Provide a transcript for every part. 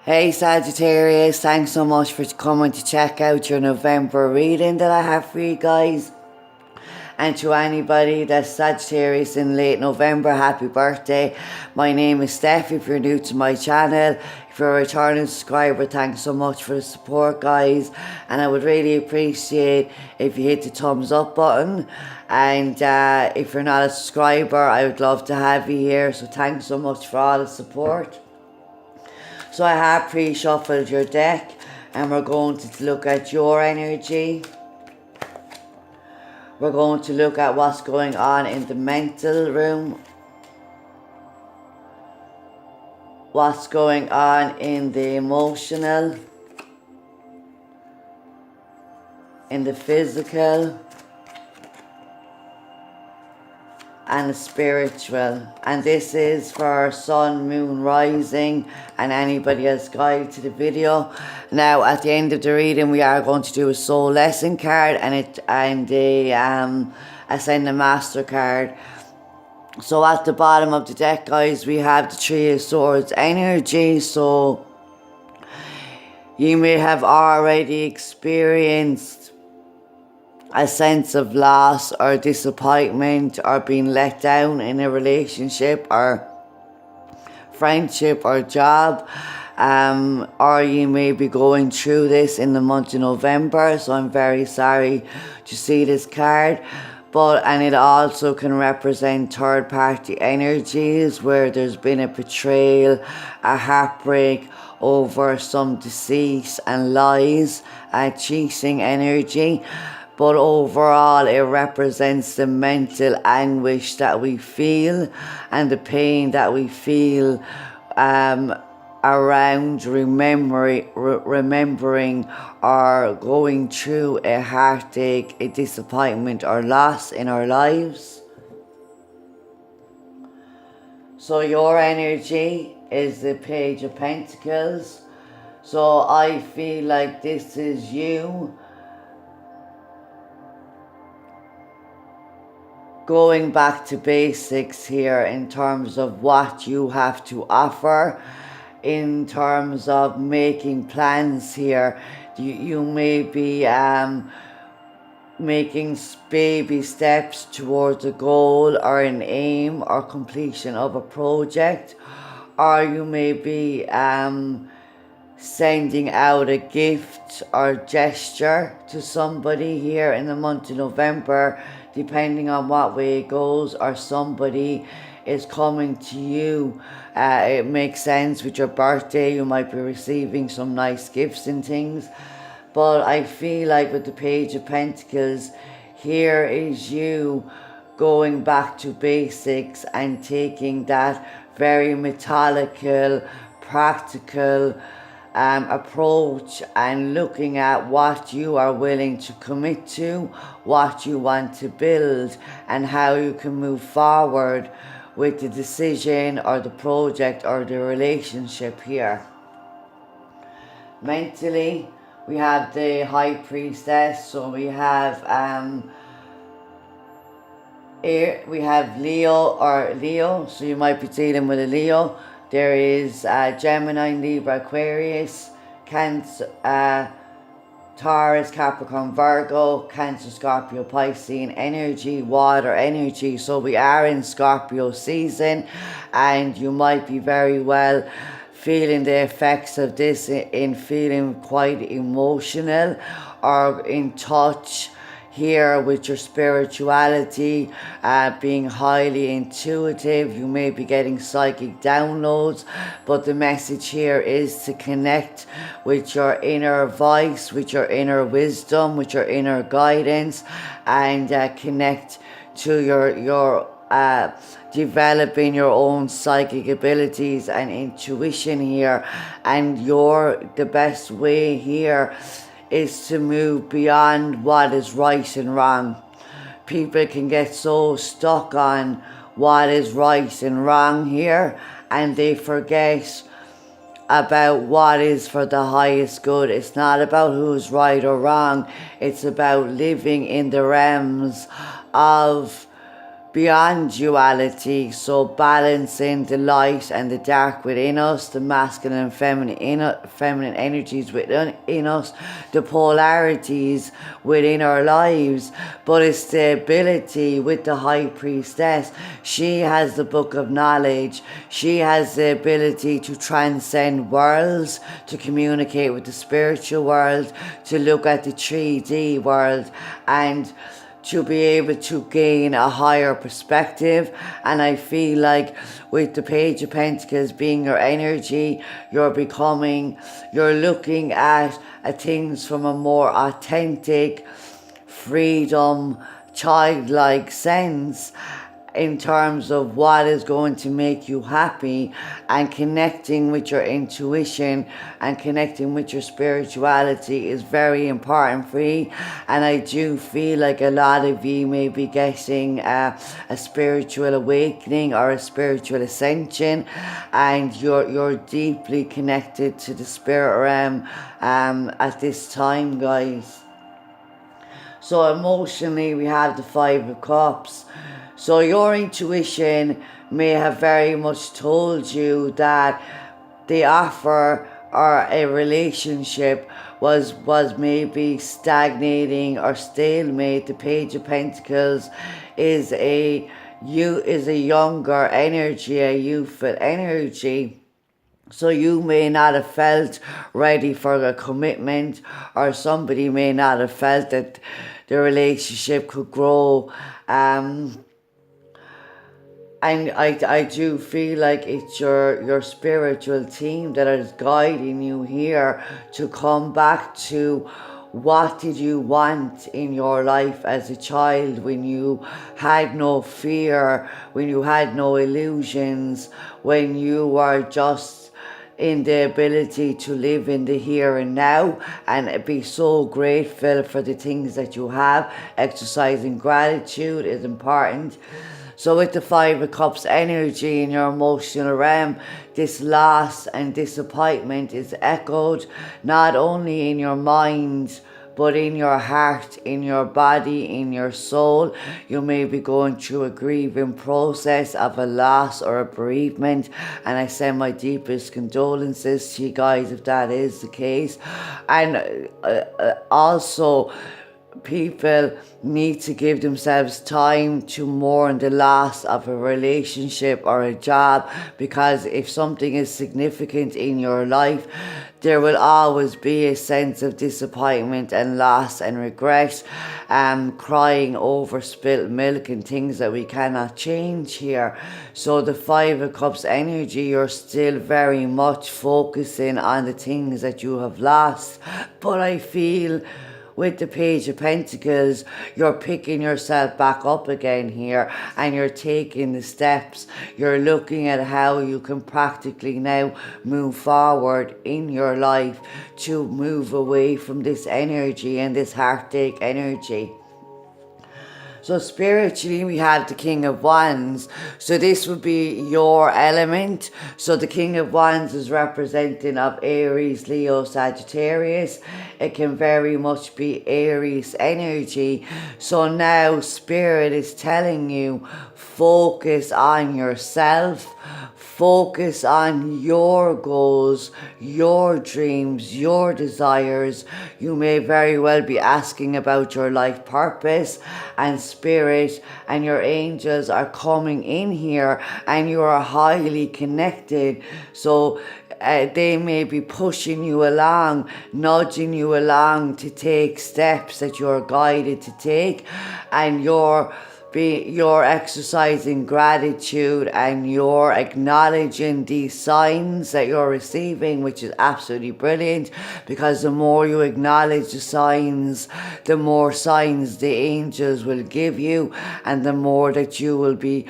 Hey Sagittarius, thanks so much for coming to check out your November reading that I have for you guys. And to anybody that's Sagittarius in late November, happy birthday. My name is Steph. If you're new to my channel, if you're a returning subscriber, thanks so much for the support, guys. And I would really appreciate if you hit the thumbs up button. And if you're not a subscriber, I would love to have you here. So thanks so much for all the support. So I have pre-shuffled your deck and we're going to look at your energy. We're going to look at what's going on in the mental room. What's going on in the emotional. In the physical. And the spiritual. And this is for sun, moon, rising, and anybody else guided to the video. Now at the end of the reading we are going to do a soul lesson card and a Ascended Master card. So at the bottom of the deck, guys, we have the Three of Swords energy. So you may have already experienced a sense of loss or disappointment or being let down in a relationship or friendship or job, or you may be going through this in the month of November. So I'm very sorry to see this card, and it also can represent third party energies where there's been a betrayal, a heartbreak over some deceit and lies, a cheating energy. But overall, it represents the mental anguish that we feel and the pain that we feel around remembering or going through a heartache, a disappointment or loss in our lives. So your energy is the Page of Pentacles. So I feel like this is you going back to basics here in terms of what you have to offer, in terms of making plans here. You may be making baby steps towards a goal or an aim or completion of a project, or you may be sending out a gift or gesture to somebody here in the month of November, depending on what way it goes, or somebody is coming to you. It makes sense with your birthday, you might be receiving some nice gifts and things. But I feel like with the Page of Pentacles, here is you going back to basics and taking that very methodical, practical approach and looking at what you are willing to commit to, what you want to build, and how you can move forward with the decision or the project or the relationship here. Mentally, we have the High Priestess. So we have Leo, so you might be dealing with a Leo. There is Gemini, Libra, Aquarius, Cancer, Taurus, Capricorn, Virgo, Cancer, Scorpio, Piscean energy, water energy. So we are in Scorpio season, and you might be very well feeling the effects of this in feeling quite emotional or in touch here with your spirituality, being highly intuitive. You may be getting psychic downloads, but the message here is to connect with your inner voice, with your inner wisdom, with your inner guidance, and connect to your developing your own psychic abilities and intuition here. And the best way here is to move beyond what is right and wrong. People can get so stuck on what is right and wrong here, and they forget about what is for the highest good. It's not about who's right or wrong. It's about living in the realms of beyond duality, so balancing the light and the dark within us, the masculine and feminine energies within us, the polarities within our lives. But it's the ability with the High Priestess. She has the book of knowledge. She has the ability to transcend worlds, to communicate with the spiritual world, to look at the 3D world, and to be able to gain a higher perspective. And I feel like with the Page of Pentacles being your energy, you're looking at things from a more authentic, freedom, childlike sense, in terms of what is going to make you happy, and connecting with your intuition and connecting with your spirituality is very important for you. And I do feel like a lot of you may be getting a spiritual awakening or a spiritual ascension, and you're deeply connected to the spirit realm at this time, guys. So emotionally, we have the Five of Cups. So your intuition may have very much told you that the offer or a relationship was maybe stagnating or stalemate. The Page of Pentacles is a younger energy, a youthful energy. So you may not have felt ready for a commitment, or somebody may not have felt that the relationship could grow. And I do feel like it's your spiritual team that is guiding you here to come back to what did you want in your life as a child, when you had no fear, when you had no illusions, when you were just in the ability to live in the here and now and be so grateful for the things that you have. Exercising gratitude is important. So with the Five of Cups energy in your emotional realm, this loss and disappointment is echoed not only in your mind, but in your heart, in your body, in your soul. You may be going through a grieving process of a loss or a bereavement, and I send my deepest condolences to you guys if that is the case. And also, people need to give themselves time to mourn the loss of a relationship or a job, because if something is significant in your life, there will always be a sense of disappointment and loss and regret, crying over spilt milk and things that we cannot change here. So the Five of Cups energy, you're still very much focusing on the things that you have lost. But I feel with the Page of Pentacles, you're picking yourself back up again here, and you're taking the steps. You're looking at how you can practically now move forward in your life to move away from this energy and this heartache energy. So spiritually, we have the King of Wands. So this would be your element. So the King of Wands is representing of Aries, Leo, Sagittarius. It can very much be Aries energy. So now Spirit is telling you, focus on yourself. Focus on your goals, your dreams, your desires. You may very well be asking about your life purpose, and Spirit and your angels are coming in here, and you are highly connected. So they may be pushing you along, nudging you along to take steps that you're guided to take, and you're exercising gratitude, and you're acknowledging these signs that you're receiving, which is absolutely brilliant, because the more you acknowledge the signs, the more signs the angels will give you, and the more that you will be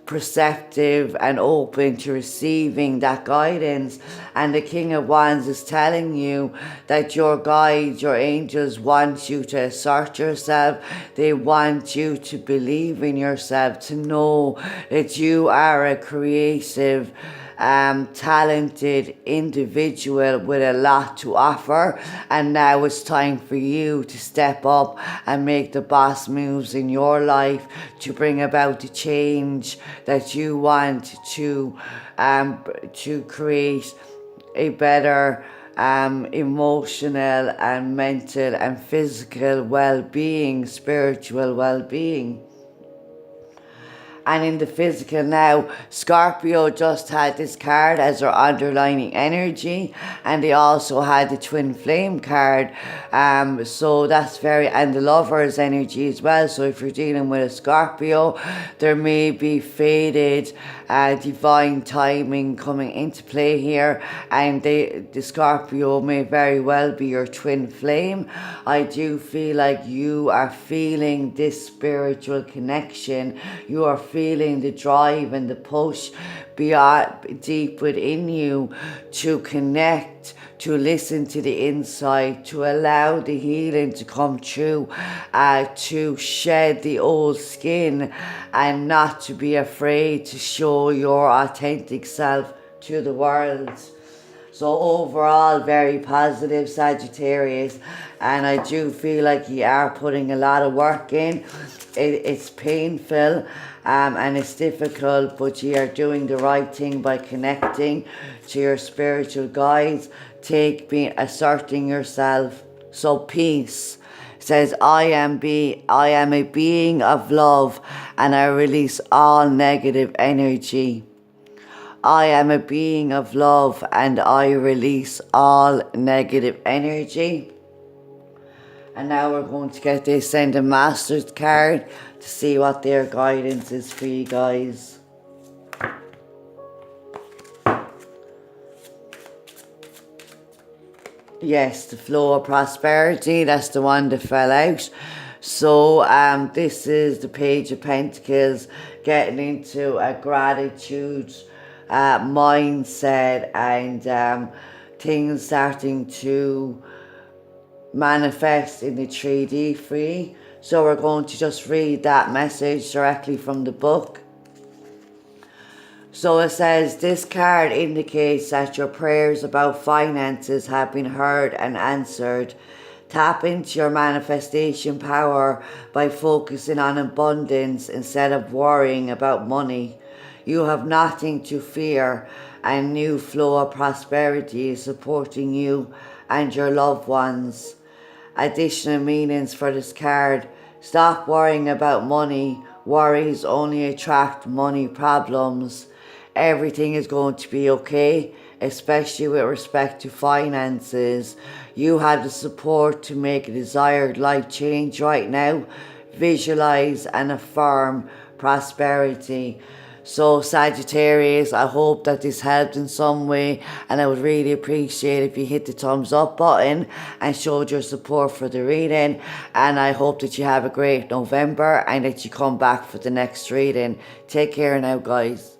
perceptive and open to receiving that guidance. And the King of Wands is telling you that your guides, your angels, want you to assert yourself. They want you to believe in yourself, to know that you are a creative talented individual with a lot to offer, and now it's time for you to step up and make the boss moves in your life to bring about the change that you want to create a better emotional and mental and physical well-being, spiritual well-being. And in the physical now, Scorpio just had this card as their underlining energy, and they also had the twin flame card. So that's and the lover's energy as well. So if you're dealing with a Scorpio, there may be faded divine timing coming into play here, and the Scorpio may very well be your twin flame. I do feel like you are feeling this spiritual connection. You are feeling the drive and the push beyond deep within you to connect, to listen to the inside, to allow the healing to come through, to shed the old skin and not to be afraid to show your authentic self to the world. So overall, very positive, Sagittarius, and I do feel like you are putting a lot of work in. It's painful and it's difficult, but you are doing the right thing by connecting to your spiritual guides, asserting yourself. So peace says, I am a being of love, and I release all negative energy. I am a being of love, and I release all negative energy. And now we're going to get the Ascended Masters card to see what their guidance is for you guys. Yes, the flow of prosperity, that's the one that fell out. So this is the Page of Pentacles, getting into a gratitude mindset, and things starting to manifest in the 3D free. So we're going to just read that message directly from the book. So it says, this card indicates that your prayers about finances have been heard and answered. Tap into your manifestation power by focusing on abundance instead of worrying about money. You have nothing to fear, and new flow of prosperity is supporting you and your loved ones. Additional meanings for this card: stop worrying about money. Worries only attract money problems. Everything is going to be okay, especially with respect to finances. You have the support to make a desired life change right now. Visualize and affirm prosperity. So Sagittarius, I hope that this helped in some way, and I would really appreciate if you hit the thumbs up button and showed your support for the reading. And I hope that you have a great November and that you come back for the next reading. Take care now, guys.